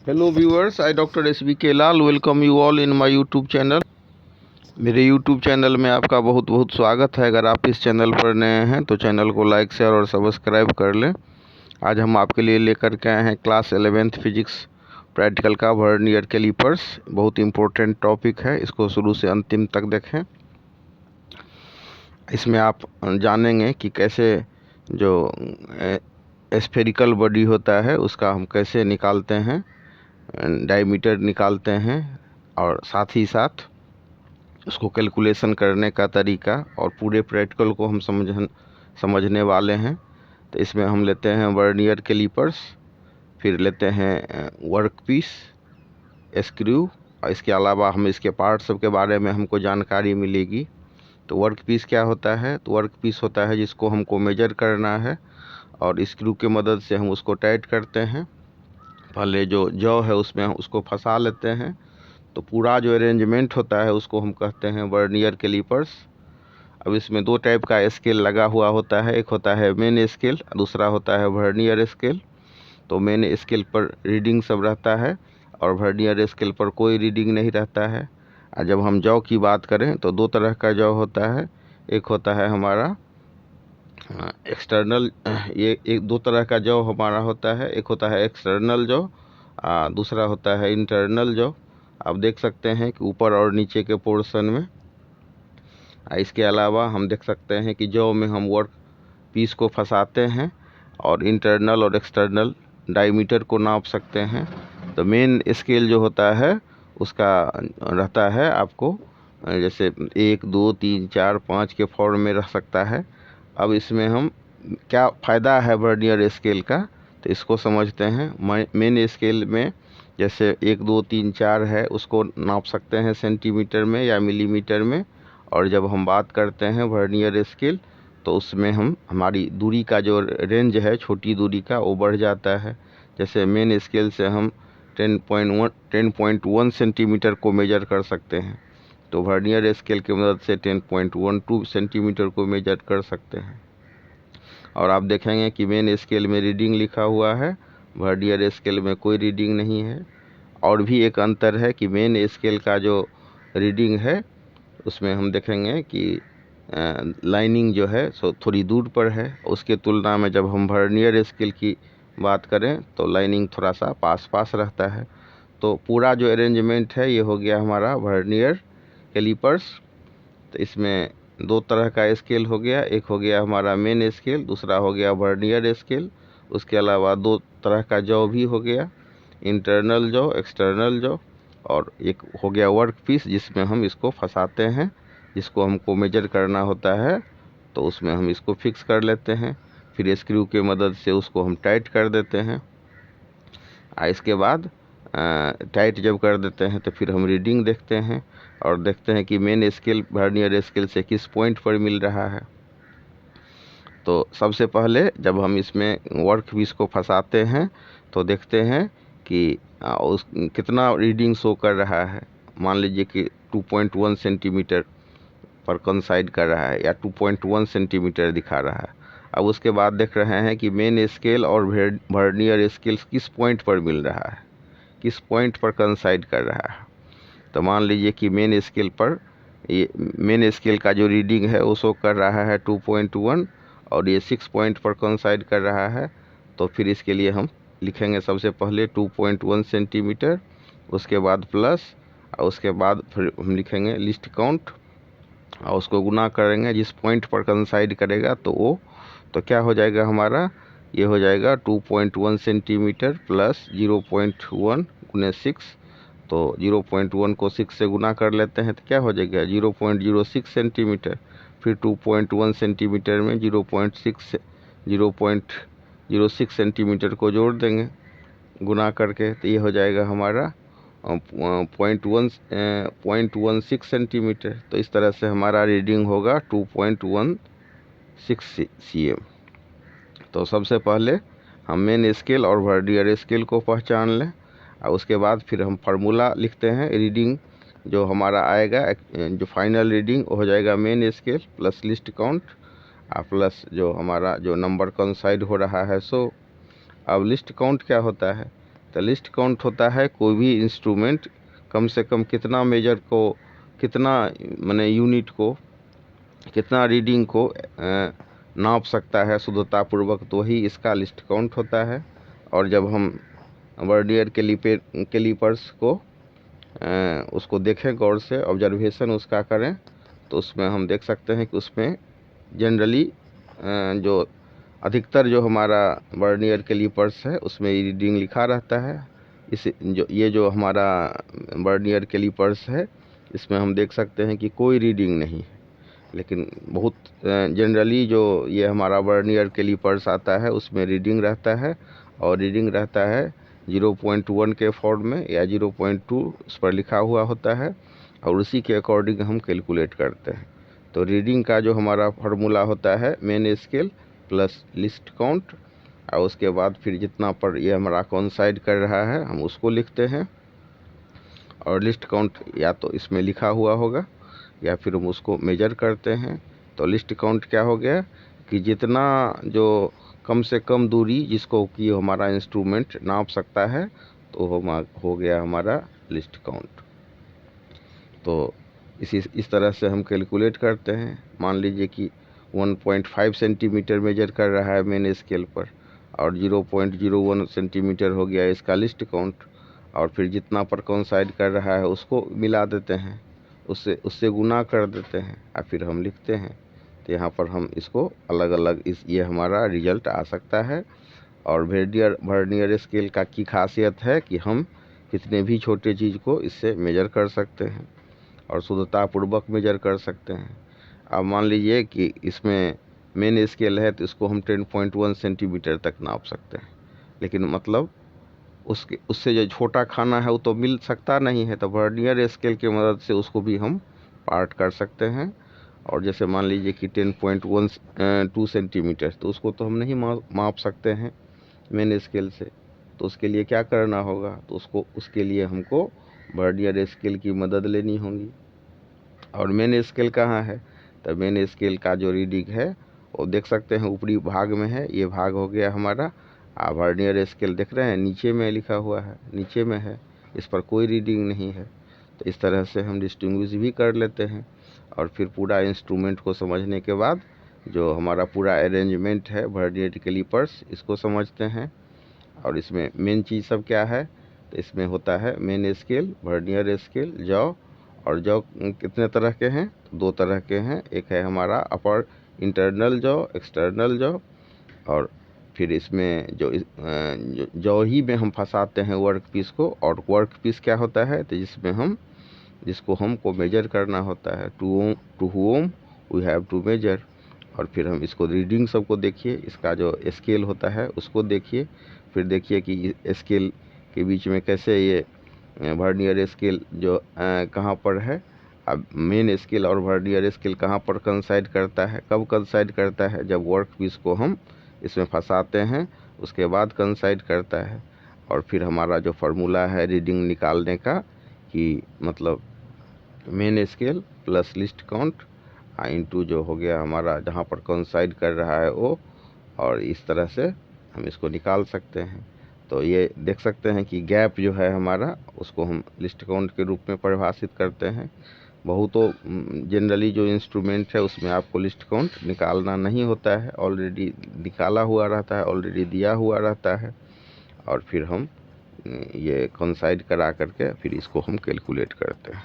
Hello viewers, I doctor SBK Lal welcome you all in my YouTube channel. मेरे YouTube channel में आपका बहुत बहुत स्वागत है। अगर आप इस चैनल पर नए हैं तो चैनल को लाइक शेयर और सब्सक्राइब कर लें। आज हम आपके लिए लेकर के आए हैं क्लास 11th फिजिक्स प्रैक्टिकल का वर्नियर कैलिपर्स। बहुत इम्पोर्टेंट टॉपिक है, इसको शुरू से अंतिम तक देखें। इसमें आप जानेंगे कि कैसे जो स्फेरिकल बॉडी होता है उसका हम कैसे निकालते हैं, डायमीटर निकालते हैं, और साथ ही साथ उसको कैलकुलेशन करने का तरीका और पूरे प्रैक्टिकल को हम समझने वाले हैं। तो इसमें हम लेते हैं वर्नियर कैलिपर्स, फिर लेते हैं वर्क पीस, स्क्रू, और इसके अलावा हम इसके पार्ट सब के बारे में हमको जानकारी मिलेगी। तो वर्क पीस क्या होता है? तो वर्क पीस होता है जिसको हमको मेजर करना है और स्क्रू की मदद से हम उसको टाइट करते हैं। पहले जो जॉ है उसमें हम उसको फंसा लेते हैं। तो पूरा जो अरेंजमेंट होता है उसको हम कहते हैं वर्नियर कैलिपर्स। अब इसमें दो टाइप का स्केल लगा हुआ होता है, एक होता है मेन स्केल, दूसरा होता है वर्नियर स्केल। तो मेन स्केल पर रीडिंग सब रहता है और वर्नियर स्केल पर कोई रीडिंग नहीं रहता है। और जब हम जॉ की बात करें तो दो तरह का जॉ होता है। एक होता है हमारा एक्सटर्नल, ये एक दो तरह का जॉ हमारा होता है। एक होता है एक्सटर्नल जॉ, दूसरा होता है इंटरनल जॉ। आप देख सकते हैं कि ऊपर और नीचे के पोर्शन में। इसके अलावा हम देख सकते हैं कि जॉ में हम वर्क पीस को फंसाते हैं और इंटरनल और एक्सटर्नल डायमीटर को नाप सकते हैं। तो मेन स्केल जो होता है उसका रहता है आपको जैसे 1 2 3 4 5 के फॉर्म में रह सकता है। अब इसमें हम क्या फ़ायदा है वर्नियर स्केल का, तो इसको समझते हैं। मेन स्केल में जैसे 1 2 3 4 है उसको नाप सकते हैं सेंटीमीटर में या मिलीमीटर में। और जब हम बात करते हैं वर्नियर स्केल तो उसमें हम हमारी दूरी का जो रेंज है, छोटी दूरी का, वो बढ़ जाता है। जैसे मेन स्केल से हम 10.1 सेंटीमीटर को मेजर कर सकते हैं, तो वर्नियर स्केल की मदद से 10.12 सेंटीमीटर को मेजर कर सकते हैं। और आप देखेंगे कि मेन स्केल में रीडिंग लिखा हुआ है, वर्नियर स्केल में कोई रीडिंग नहीं है। और भी एक अंतर है कि मेन स्केल का जो रीडिंग है उसमें हम देखेंगे कि लाइनिंग जो है सो थोड़ी दूर पर है, उसके तुलना में जब हम वर्नियर स्केल की बात करें तो लाइनिंग थोड़ा सा पास पास रहता है। तो पूरा जो अरेंजमेंट है ये हो गया हमारा वर्नियर कैलिपर्स। तो इसमें दो तरह का स्केल हो गया, एक हो गया हमारा मेन स्केल, दूसरा हो गया वर्नियर स्केल। उसके अलावा दो तरह का जॉ भी हो गया, इंटरनल जॉ, एक्सटर्नल जॉ। और एक हो गया वर्क पीस जिसमें हम इसको फंसाते हैं, जिसको हमको मेजर करना होता है। तो उसमें हम इसको फिक्स कर लेते हैं, फिर स्क्रू की मदद से उसको हम टाइट कर देते हैं। इसके बाद टाइट जब कर देते हैं तो फिर हम रीडिंग देखते हैं और देखते हैं कि मेन स्केल वर्नियर स्केल से किस पॉइंट पर मिल रहा है। तो सबसे पहले जब हम इसमें वर्क पीस को फंसाते हैं तो देखते हैं कि उस कितना रीडिंग शो कर रहा है। मान लीजिए कि 2.1 सेंटीमीटर पर कंसाइड कर रहा है या 2.1 सेंटीमीटर दिखा रहा है। अब उसके बाद देख रहे हैं कि मेन स्केल और वर्नियर स्केल किस पॉइंट पर मिल रहा है, किस पॉइंट पर कंसाइड कर रहा है। तो मान लीजिए कि मेन स्केल पर ये मेन स्केल का जो रीडिंग है वो शो कर रहा है 2.1 और ये 6 पॉइंट पर कंसाइड कर रहा है। तो फिर इसके लिए हम लिखेंगे सबसे पहले 2.1 सेंटीमीटर, उसके बाद प्लस, और उसके बाद फिर हम लिखेंगे लिस्ट काउंट और उसको गुना करेंगे जिस पॉइंट पर कंसाइड करेगा तो वो, तो क्या हो जाएगा हमारा, ये हो जाएगा 2.1 सेंटीमीटर प्लस 0.1 गुने 6। तो 0.1 को 6 से गुना कर लेते हैं तो क्या हो जाएगा 0.06 सेंटीमीटर। फिर 2.1 सेंटीमीटर में 0.06 सेंटीमीटर को जोड़ देंगे गुना करके, तो ये हो जाएगा हमारा 0.16 सेंटीमीटर। तो इस तरह से हमारा रीडिंग होगा 2.16 cm। तो सबसे पहले हम मेन स्केल और वर्नियर स्केल को पहचान लें और उसके बाद फिर हम फार्मूला लिखते हैं। रीडिंग जो हमारा आएगा, जो फाइनल रीडिंग हो जाएगा main scale plus list count plus जो हमारा जो नंबर कंसाइड हो रहा है सो। अब लिस्ट काउंट क्या होता है, तो लिस्ट काउंट होता है कोई भी इंस्ट्रूमेंट कम से कम कितना मेजर को, कितना माने यूनिट को, कितना रीडिंग को नाप सकता है शुद्धतापूर्वक, तो वही इसका लिस्ट काउंट होता है। और जब हम वर्नियर कैलिपर्स को उसको देखें गौर से, ऑब्जर्वेशन उसका करें, तो उसमें हम देख सकते हैं कि उसमें जनरली जो अधिकतर जो हमारा वर्नियर कैलिपर्स है उसमें रीडिंग लिखा रहता है। ये जो हमारा वर्नियर कैलिपर्स है इसमें हम देख सकते हैं कि कोई रीडिंग नहीं है। लेकिन बहुत जनरली जो ये हमारा वर्नियर कैलिपर्स आता है उसमें रीडिंग रहता है, और रीडिंग रहता है 0.1 के फॉर्म में या 0.2 उस पर लिखा हुआ होता है, और उसी के अकॉर्डिंग हम कैलकुलेट करते हैं। तो रीडिंग का जो हमारा फार्मूला होता है main scale plus list count, और उसके बाद फिर जितना पर ये हमारा कोइंसाइड कर रहा है हम उसको लिखते हैं, और लिस्ट काउंट या तो इसमें लिखा हुआ होगा या फिर हम उसको मेजर करते हैं। तो लिस्ट काउंट क्या हो गया कि जितना जो कम से कम दूरी जिसको कि हमारा इंस्ट्रूमेंट नाप सकता है, तो हो गया हमारा लिस्ट काउंट। तो इस तरह से हम कैलकुलेट करते हैं। मान लीजिए कि 1.5 सेंटीमीटर मेजर कर रहा है मेन स्केल पर, और 0.01 सेंटीमीटर हो गया इसका लिस्ट काउंट, और फिर जितना पर कोइंसाइड कर रहा है उसको मिला देते हैं, उससे गुना कर देते हैं, और फिर हम लिखते हैं। तो यहाँ पर हम इसको अलग अलग ये हमारा रिजल्ट आ सकता है। और वर्नियर स्केल का की खासियत है कि हम कितने भी छोटे चीज़ को इससे मेजर कर सकते हैं और शुद्धतापूर्वक मेजर कर सकते हैं। अब मान लीजिए कि इसमें मेन स्केल है तो इसको हम 10.1 सेंटीमीटर तक नाप सकते हैं, लेकिन मतलब उससे जो छोटा खाना है वो तो मिल सकता नहीं है, तो वर्नियर स्केल की मदद से उसको भी हम पार्ट कर सकते हैं। और जैसे मान लीजिए कि 10.12 सेंटीमीटर, तो उसको तो हम नहीं माप सकते हैं मेन स्केल से, तो उसके लिए क्या करना होगा, तो उसके लिए हमको वर्नियर स्केल की मदद लेनी होगी। और मेन स्केल कहाँ है, तो मेन स्केल का जो रीडिंग है वो देख सकते हैं ऊपरी भाग में है, ये भाग हो गया हमारा। वर्नियर स्केल देख रहे हैं नीचे में लिखा हुआ है, नीचे में है, इस पर कोई रीडिंग नहीं है। तो इस तरह से हम डिस्टिंग्विश भी कर लेते हैं। और फिर पूरा इंस्ट्रूमेंट को समझने के बाद जो हमारा पूरा अरेंजमेंट है वर्नियर कैलिपर्स, इसको समझते हैं। और इसमें मेन चीज़ सब क्या है, तो इसमें होता है main scale, vernier scale, jaw. और जॉ कितने तरह के हैं, तो 2 तरह के हैं। एक है हमारा अपर इंटरनल जॉ, एक्सटर्नल जॉ। और फिर इसमें जॉ ही में हम फंसाते हैं वर्क पीस को। और वर्क पीस क्या होता है, तो जिसको हमको मेजर करना होता है, to whom we have to measure. और फिर हम इसको रीडिंग सबको देखिए, इसका जो स्केल होता है उसको देखिए, फिर देखिए कि स्केल के बीच में कैसे ये वर्नियर स्केल जो कहाँ पर है। अब मेन स्केल और वर्नियर स्केल कहाँ पर कंसाइड करता है, कब कंसाइड करता है, जब वर्क पीस को हम इसमें फंसाते हैं, उसके बाद कंसाइड करता है। और फिर हमारा जो फार्मूला है रीडिंग निकालने का, कि मतलब main scale plus list count into जो हो गया हमारा जहाँ पर कंसाइड कर रहा है वो, और इस तरह से हम इसको निकाल सकते हैं। तो ये देख सकते हैं कि गैप जो है हमारा उसको हम लिस्ट काउंट के रूप में परिभाषित करते हैं। बहुतों जनरली जो इंस्ट्रूमेंट है उसमें आपको लिस्ट काउंट निकालना नहीं होता है, ऑलरेडी निकाला हुआ रहता है, ऑलरेडी दिया हुआ रहता है। और फिर हम ये कंसाइड करा करके फिर इसको हम कैलकुलेट करते हैं।